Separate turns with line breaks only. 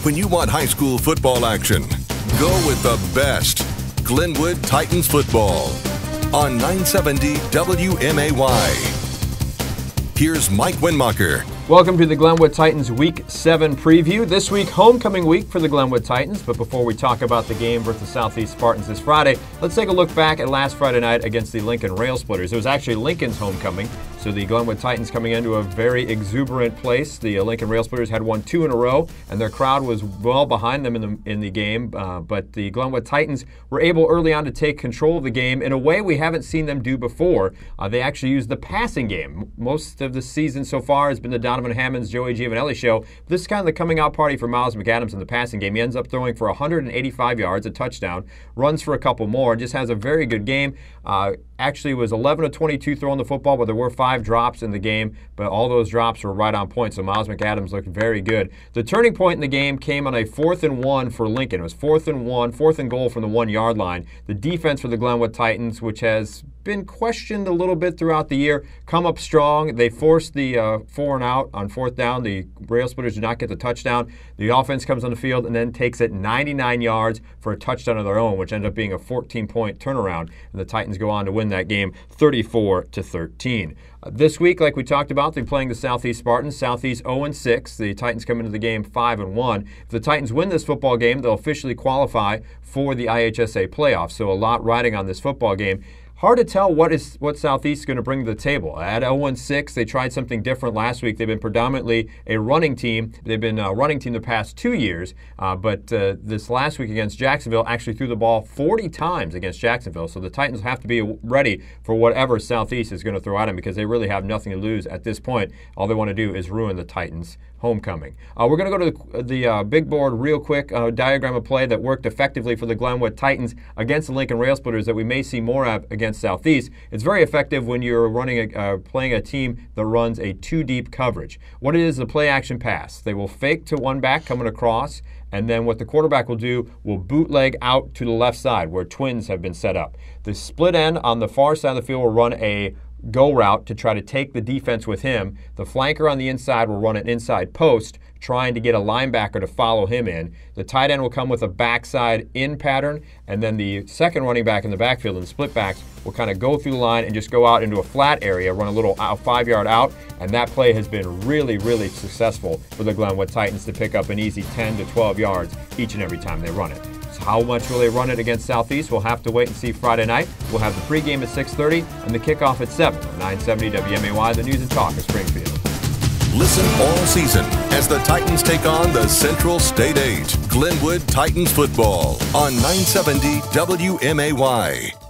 When you want high school football action, go with the best. Glenwood Titans football on 970 WMAY. Here's Mike Wennmacher.
Welcome to the Glenwood Titans Week 7 preview. This week, homecoming week for the Glenwood Titans. But before we talk about the game versus Southeast Spartans this Friday, let's take a look back at last Friday night against the Lincoln Rail Splitters. It was actually Lincoln's homecoming, so the Glenwood Titans coming into a very exuberant place. The Lincoln Rail Splitters had won 2 in a row, and their crowd was well behind them in the game. But the Glenwood Titans were able early on to take control of the game in a way we haven't seen them do before. They actually used the passing game. Most of the season so far has been the Donovan Hammond's Joey Giovanelli show. This is kind of the coming out party for Miles McAdams in the passing game. He ends up throwing for 185 yards, a touchdown, runs for a couple more, just has a very good game. Actually was 11 of 22 throwing the football, but there were 5 drops in the game, but all those drops were right on point, so Miles McAdams looked very good. The turning point in the game came on a 4th and 1 for Lincoln. It was 4th and 1, 4th and goal from the 1-yard line. The defense for the Glenwood Titans, which has been questioned a little bit throughout the year, come up strong. They forced the 4 and out on 4th down. The Rail Splitters did not get the touchdown. The offense comes on the field and then takes it 99 yards for a touchdown of their own, which ended up being a 14-point turnaround. And the Titans go on to win that game 34-13. This week, like we talked about, they're playing the Southeast Spartans. Southeast 0-6. The Titans come into the game 5-1. If the Titans win this football game, they'll officially qualify for the IHSA playoffs. So a lot riding on this football game. Hard to tell what Southeast is going to bring to the table. At 0-6, they tried something different last week. They've been predominantly a running team. They've been a running team the past 2 years, but this last week against Jacksonville actually threw the ball 40 times against Jacksonville. So the Titans have to be ready for whatever Southeast is going to throw at them because they really have nothing to lose at this point. All they want to do is ruin the Titans' homecoming. We're going to go to the big board real quick, diagram of play that worked effectively for the Glenwood Titans against the Lincoln Rail Splitters that we may see more of against Southeast. It's very effective when you're playing a team that runs a 2-deep coverage. What it is a play-action pass. They will fake to one back coming across, and then what the quarterback will do will bootleg out to the left side where twins have been set up. The split end on the far side of the field will run a go route to try to take the defense with him. The flanker on the inside will run an inside post, trying to get a linebacker to follow him in. The tight end will come with a backside in pattern, and then the second running back in the backfield and the split backs will kind of go through the line and just go out into a flat area, run a little 5-yard out, and that play has been really, really successful for the Glenwood Titans to pick up an easy 10 to 12 yards each and every time they run it. So how much will they run it against Southeast? We'll have to wait and see Friday night. We'll have the pregame at 6:30 and the kickoff at 7 on 970 WMAY, the news and talk of Springfield.
Listen all season as the Titans take on the Central State 8. Glenwood Titans football on 970 WMAY.